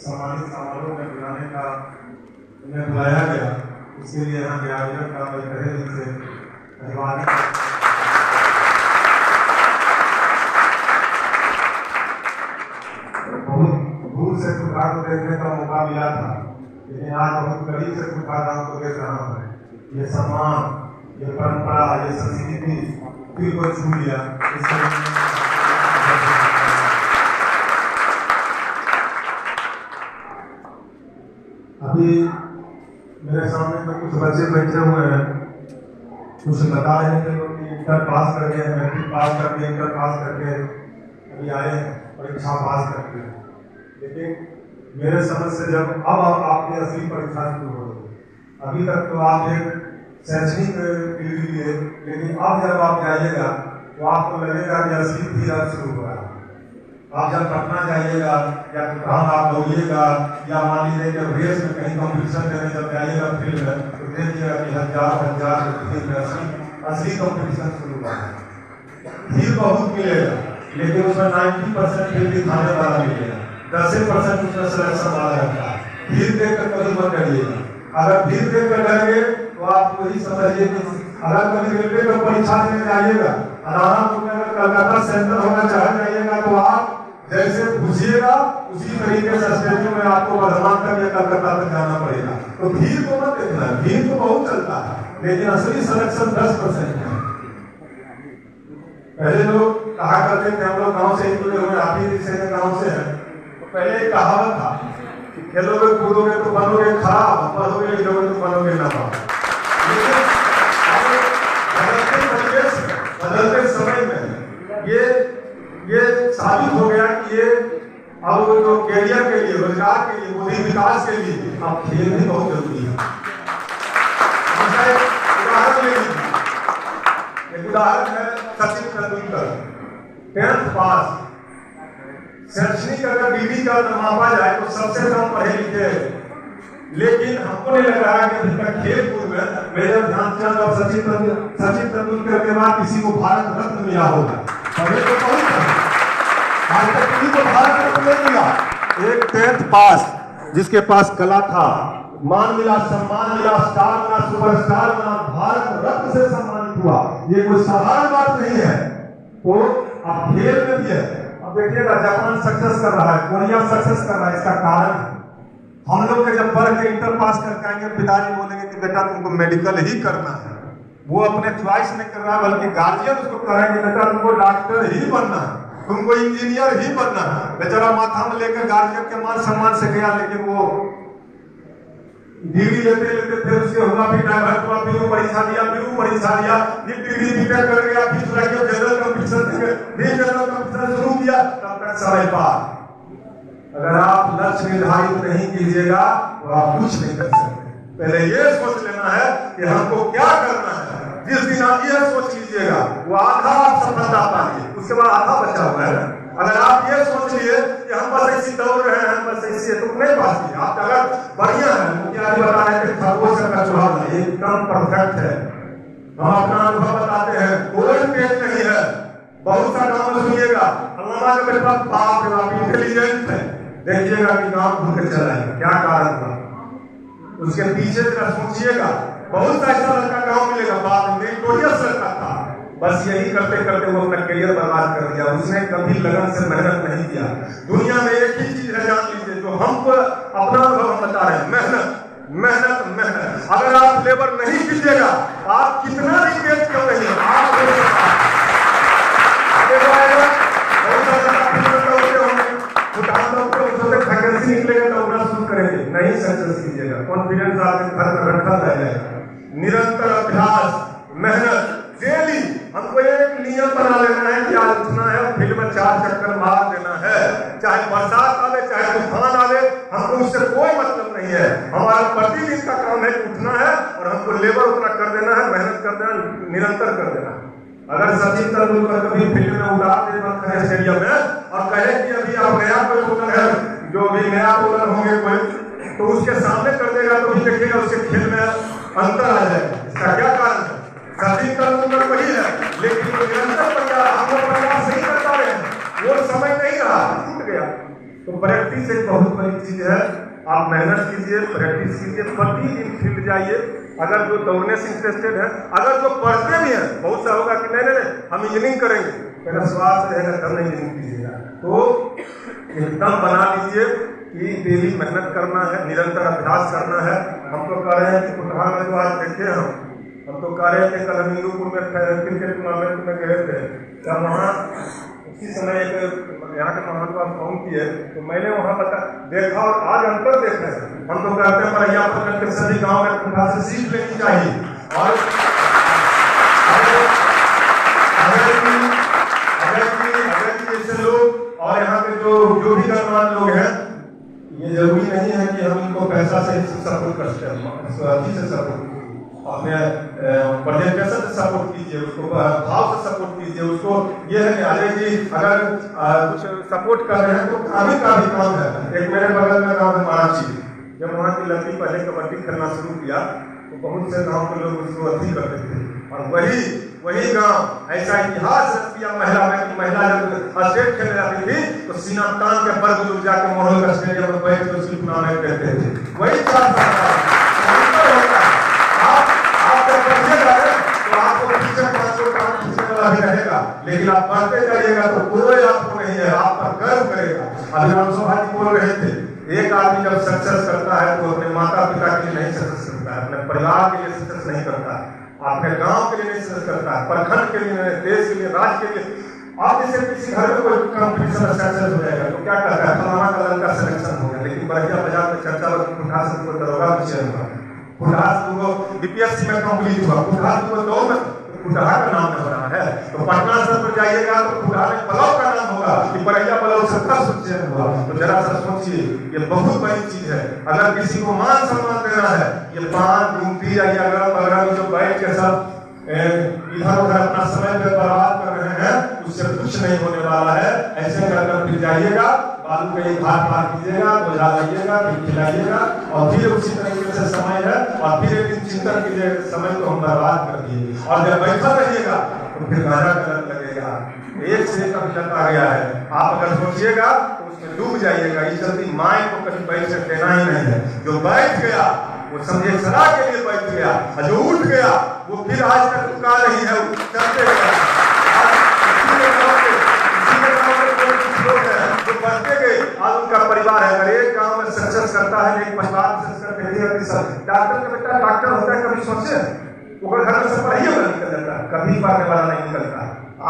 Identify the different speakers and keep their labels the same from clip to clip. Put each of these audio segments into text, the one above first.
Speaker 1: सम्मानित समारोह में बुलाने का उन्हें बुलाया गया, उसके लिए यहाँ के आयोजक का मैं तहे दिल से धन्यवाद। बहुत दूर से खुदा को देखने का मौका मिला था, लेकिन आज बहुत करीब से खुदा को देख रहा हूँ। ये सम्मान, ये परंपरा, ये संस्कृति दिल को छू लिया। अभी मेरे सामने तो कुछ बच्चे बैठे हुए हैं, कुछ बता रहे थे लोग कि इंटर पास करके, मैट्रिक पास करके, इंटर पास करके अभी आए हैं, परीक्षा पास करके। लेकिन मेरे समझ से जब अब आपकी असली परीक्षा शुरू हो रही, अभी तक तो आप एक शैक्षणिक डिग्री लिए, लेकिन अब जब आप जाइएगा तो आपको लगेगा कि असली थी अब शुरू हो रहा है। आप जब पटना जाइएगा या कहाँ आप दौड़िएगा या मान लीजिए कि रेस में कहीं कॉम्पिटिशन देने जब जाइएगा फील्ड में, तो देखिएगा कि हजार असली कॉम्पिटिशन शुरू हुआ है। भीड़ बहुत मिलेगा, लेकिन उसमें 90% भीड़ दिखाने वाला मिलेगा, 10% उसमें सिलेक्शन वाला रहता है। भीड़ देख कर कभी मत डरिएगा। अगर भीड़ देख कर डरेंगे तो आप वही समझिए कि अगर कभी रेलवे का परीक्षा देने जाइएगा, आराम में अगर कलकत्ता सेंटर होना चाह जाइएगा तो आप जैसे पूछिएगा उसी तरीके से स्टेशन में आपको बर्धमान तक या कलकत्ता तक जाना पड़ेगा। तो भीड़ को मत देखना, भीड़ तो बहुत चलता है, लेकिन असली सिलेक्शन 10% है। पहले लोग कहा करते थे, हम लोग गांव से ही जुड़े हुए, आप ही से गांव से हैं, तो पहले एक कहावत था कि खेलोगे कूदोगे तो बनोगे खराब, पढ़ोगे लिखोगे तो बनोगे नवाब। लेकिन बदलते परिवेश, बदलते समय में ये साबित हो गया कि ये अब जो कैरियर के लिए, रोजगार के लिए, बुद्धि विकास के लिए अब खेल भी बहुत जरूरी है। उदाहरण ले लीजिए, एक उदाहरण है सचिन तेंदुलकर, 10th पास, शैक्षणिक अगर डिग्री का मापा जाए तो सबसे कम पढ़े लिखे, लेकिन हमको नहीं लग रहा है कि अभी तक खेल कूद में मेजर ध्यानचंद और सचिन तेंदुलकर के बाद किसी को भारत रत्न मिला होगा। पहले तो बहुत आज तक किसी को भारत रत्न नहीं मिला। एक 10th पास जिसके पास कला था, मान मिला, सम्मान मिला, स्टार मिला, सुपरस्टार मिला, भारत रत्न से सम्मानित हुआ, ये कोई साधारण बात नहीं है। तो अब खेल में भी है। अब देखिएगा जापान सक्सेस कर रहा है, कोरिया सक्सेस कर रहा है, इसका कारण हम लोग के जब पढ़ के इंटर पास करके आएंगे, पिताजी बोलेंगे कि बेटा तुमको मेडिकल ही करना है, वो अपने च्वाइस में कर रहा है, बल्कि गार्जियन उसको कहेंगे बेटा तुमको डॉक्टर ही बनना है, तुमको इंजीनियर ही बनना है। बेचारा माथा में लेकर गार्जियन के मान सम्मान से गया, लेकिन वो डिग्री लेते लेते फिर उसके हुआ, फिर ड्राइवर हुआ, फिर वो परीक्षा दिया, फिर वो परीक्षा दिया, फिर डिग्री बीटेक कर गया, फिर जनरल कॉम्पिटिशन शुरू किया, तब तक समय पार। अगर आप लक्ष्य निर्धारित नहीं कीजिएगा तो आप कुछ नहीं कर सकते। पहले ये सोच लेना है कि हमको क्या करना है। जिस दिन आप ये सोच लीजिएगा वो आधा आप सफलता पाएंगे, उसके बाद आधा बचा हुआ है। अगर आप ये सोच लिए कि हम बस ऐसी दौड़ रहे हैं, बस ऐसी है, तो नहीं पाएंगे आप। अगर बढ़िया है, मुझे बता रहे हैं कि खरगोश का चुनाव एकदम परफेक्ट है, हम अपना अनुभव बताते हैं, कोई पेट नहीं है। बहुत सा काम सुनिएगा, अल्लामा के बेटा बाप रे बाप इंटेलिजेंट है, देखिएगा कि गांव घूम के चला है, क्या कारण था उसके पीछे जरा सोचिएगा। बहुत सा ऐसा लड़का गांव मिलेगा, बाप में नोटोरियस लड़का था, बस यही करते करते वो अपना करियर बर्बाद कर दिया। उसने कभी लगन से मेहनत नहीं किया। दुनिया में एक ही चीज है, जान लीजिए, जो हमको अपना अनुभव हम बता रहे हैं, मेहनत मेहनत मेहनत। अगर आप लेबर नहीं कीजिएगा, आप कितना भी तेज क्यों नहीं, आप निकलेगा दौड़ना शुरू करेंगे, नहीं सक्सेस कीजिएगा, कॉन्फिडेंस आपके घर में रखा जाएगा। निरंतर अभ्यास, मेहनत, डेली हमको एक नियम बना लेना है कि आज उठना है, फील्ड में 4 चक्कर मार देना है, चाहे बरसात आवे चाहे तूफान आवे, हमको उससे कोई मतलब नहीं है। हमारा प्रतिदिन का काम है उठना है और हमको लेबर उतना कर देना है, मेहनत कर देना, निरंतर कर देना। अगर सचिन तेंदुलकर कभी फील्ड में उतार दे स्टेडियम में और कहे कि अभी आप नया कोई बॉलर है, जो भी नया बॉलर होंगे कोई, तो उसके सामने कर देगा तो भी देखिएगा उसके खेल में अंतर आ जाएगा। इसका क्या कारण है? सचिन तेंदुलकर वही है, लेकिन निरंतर प्रयास हम लोग प्रयास नहीं कर पा रहे हैं, वो समय नहीं रहा, टूट गया। तो प्रैक्टिस एक बहुत बड़ी चीज है। आप मेहनत कीजिए, प्रैक्टिस कीजिए, प्रतिदिन फील्ड जाइए। अगर जो दौड़ने से इंटरेस्टेड है, अगर जो पढ़ते भी हैं, बहुत सा होगा कि नहीं नहीं हम इंजीनियरिंग करेंगे, मेरा स्वास्थ्य रहेगा तब नहीं इंजीनियरिंग कीजिएगा। तो एकदम बना लीजिए कि डेली मेहनत करना है, निरंतर अभ्यास करना है। हम तो कह रहे हैं कि कुटहा में जो आज देखे हम तो कह रहे थे कल हिंदूपुर में क्रिकेट टूर्नामेंट में गए थे, तब वहाँ उसी समय एक यहाँ के महान को फोन किए तो मैंने वहाँ देखा और आज अंतर देखा है। हम तो कहते हैं परैया प्रखंड के सभी गाँव में कुटहा से सीख लेनी चाहिए। और अगर ऐसे लोग और यहाँ के जो भी गणमान्य लोग हैं, ये जरूरी नहीं है कि हम इनको पैसा से सपोर्ट करते हैं, अपने प्रेजेंटेशन से सपोर्ट कीजिए, उसको भाव से सपोर्ट कीजिए। उसको ये है कि अजय जी अगर कुछ सपोर्ट कर रहे हैं तो काफी काम है। एक मेरे बगल में गाँव है महाराजी, जब वहाँ की लड़की पहले कबड्डी खेलना शुरू किया तो बहुत से गाँव के लोग उसको अति करते थे। और वही गांव ऐसा इतिहास रख दिया महिला में कि महिला जब स्टेट खेलने जाती थी तो सीना तान के बर्फ लोग जाकर मोहल का स्टेडियम में बैठ कर उसकी टूर्नामेंट करते थे। वही तो आपको रहेगा, लेकिन आप बढ़ते जाइएगा तो कोई आपको नहीं है, आप पर गर्व करेगा। अभी रामसभा जी बोल रहे थे, एक आदमी जब सक्सेस करता है तो अपने माता पिता के लिए नहीं सक्सेस करता है, अपने परिवार के लिए सक्सेस नहीं करता है, अपने गांव के लिए नहीं सक्सेस करता है, प्रखंड के लिए, देश के लिए, राज्य के लिए। आप जैसे किसी घर में कोई कंपटीशन सक्सेस हो जाएगा तो क्या करता है, फलाना का लड़का सिलेक्शन हो गया, लेकिन बरहिया बाजार में चर्चा कुठा से कोई दरोगा विषय हुआ, कुठा से बीपीएससी में कंप्लीट हुआ, कुठा से दौड़ में कुटहा का नाम हो रहा है। तो पटना से पर जाइएगा तो कुटहा में ब्लॉक का नाम होगा कि बरहिया ब्लॉक 70 हुआ। तो जरा सा सोचिए, ये बहुत बड़ी चीज है। अगर किसी को मान सम्मान देना है, ये पान घूमती या अगर जो बैठ के सब इधर उधर अपना समय पे बर्बाद कर रहे हैं, उससे कुछ नहीं होने वाला है। ऐसे कर फिर जाइएगा, बालू का एक हाथ पार कीजिएगा, बोझा लाइएगा, फिर खिलाइएगा, और फिर उसी तरीके से समय है, और फिर एक दिन चिंतन कीजिए, समय को हम बर्बाद कर दिए। और जब बैठा रहिएगा तो फिर गाना गलत लगेगा। एक से एक अभियान आ गया है, आप अगर सोचिएगा तो उसमें डूब जाइएगा। इस चलती माइंड को कहीं बैठ से देना ही नहीं है। जो बैठ गया वो समझे सदा के लिए बैठ गया, और जो उठ गया वो फिर आज तक रुका नहीं है, चलते गया। जो बढ़ते गए, आज उनका परिवार है। अगर एक गांव में सक्सेस करता है, एक परिवार सक्सेस करते हैं, डॉक्टर का बेटा डॉक्टर होता है, कभी सोचे वो घर में से पढ़ाई वाला निकल जाता है, कभी पढ़ने वाला नहीं निकलता।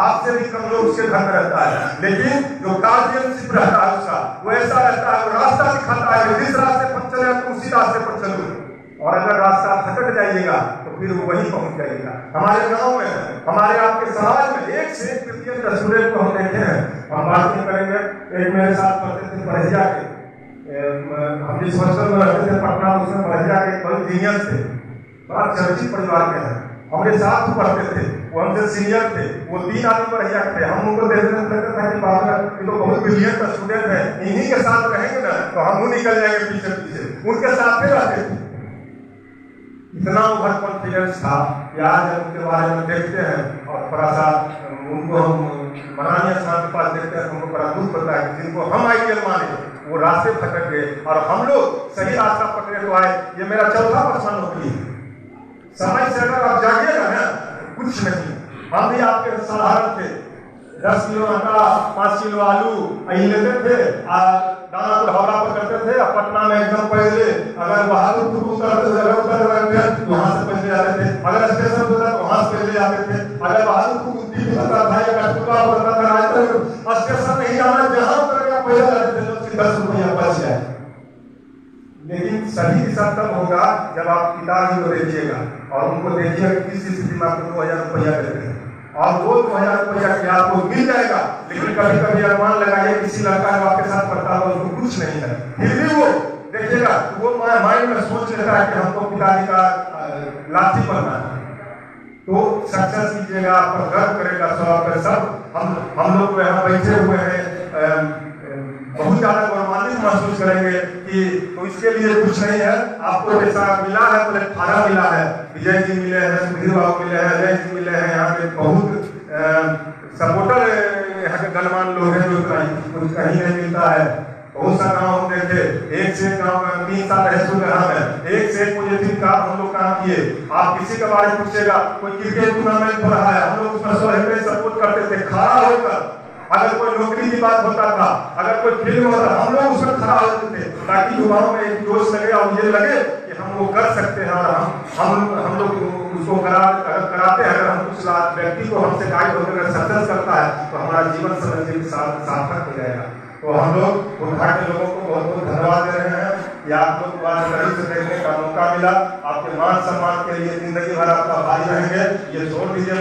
Speaker 1: आपसे भी कम लोग उसके घर में रहता है, लेकिन जो गार्जियनशिप रहता है उसका वो ऐसा रहता है, वो रास्ता दिखाता है, जिस रास्ते पर चले तुम उसी रास्ते पर चलो। और अगर रास्ता भटक जाइएगा तो फिर वो वहीं पहुंच जाइएगा। हमारे गांव में, हमारे आपके समाज में एक से एक ब्रिलियंट स्टूडेंट को हम देखे हैं। हम बात नहीं करेंगे, एक मेरे साथ पढ़ते थे बरहिया के, हम जिस हॉस्टल में रहते थे पटना, उसमें बरहिया के बहुत जीनियस थे, बड़ा चर्चित परिवार के हैं, हमारे साथ पढ़ते थे, वो हमसे सीनियर थे। वो 3 आदमी बरहिया के थे। हम उनको देखते था कि बाबा ये तो बहुत ब्रिलियंट स्टूडेंट है, इन्हीं के साथ रहेंगे ना तो हम निकल जाएंगे पीछे पीछे, उनके साथ में रहते थे। इतना ओवर कॉन्फिडेंस था कि आज हम उनके बारे में देखते हैं और थोड़ा सा उनको हम माननीय साहब के पास देखते हैं, हमको बड़ा दुख होता है कि जिनको हम आइडियल माने वो रास्ते भटक गए और हम लोग सही रास्ता पकड़े तो आए। ये मेरा 4था पर्सन नौकरी है। समय से अगर आप जागिएगा ना कुछ नहीं। हम भी आपके साधारण थे, 10 किलो आटा, 5 किलो आलू लेते थे, दानापुर हावड़ा पर करते थे। पटना में एकदम पहले अगर बहादुर उतरते थे वहां से पहले जाते थे, अगर स्टेशन होता तो वहां से पहले जाते थे। अगर बहादुर स्टेशन नहीं जाना, जहां उतर गया पहले जाते थे, 10 रुपया बच जाए। लेकिन सही दिशा तब होगा जब आप पिताजी को देखिएगा और उनको देखिएगा किस स्थिति में आपको 2000 रुपया देते हैं, और 2000 रुपया के आपको मिल जाएगा। लेकिन कभी कभी अनुमान लगाइए किसी लड़का जो आपके साथ पढ़ता हो उसको कुछ नहीं है, फिर भी वो देखिएगा वो माइंड में सोच लेता है कि हमको पिताजी का लाठी बनना है। तो सक्सेस कीजिएगा, आप पर गर्व करेगा सब। हम लोग यहाँ बैठे हुए हैं, बहुत ज्यादा गौरवान्वित महसूस करेंगे कि तो इसके लिए कुछ नहीं है। आपको जैसा मिला है प्लेटफार्म मिला है, विजय जी मिले हैं, सुधीर बाबू मिले हैं, अजय जी मिले हैं, यहाँ के बहुत सपोर्टर यहाँ के गणमान्य लोग हैं जो कहीं नहीं मिलता है। बहुत सा गांव हम देखे, एक से एक गांव में 3 साल रह चुके हम हैं, एक से एक पॉजिटिव काम हम लोग काम किए। आप किसी के बारे में पूछेगा, कोई क्रिकेट टूर्नामेंट हो रहा है, हम लोग उसमें 100% सपोर्ट करते थे, खड़ा होकर। अगर कोई नौकरी की बात होता था, अगर कोई फिल्म होता, हम लोग उसमें खड़ा होते थे, ताकि युवाओं में एक जोश लगे और ये लगे कि हम वो कर सकते हैं। और हम लोग उसको कराते हैं। अगर हम कुछ व्यक्ति को हमसे गाइड होकर सक्सेस करता है तो हमारा जीवन समझने के साथ सार्थक हो जाएगा। तो हम लोग उद्धार के लोगों को बहुत बहुत धन्यवाद दे रहे हैं कि आप लोग को आज करीब से देखने का मौका मिला। आपके मान सम्मान के लिए जिंदगी भर आपका भाई रहेंगे। ये छोड़ दीजिए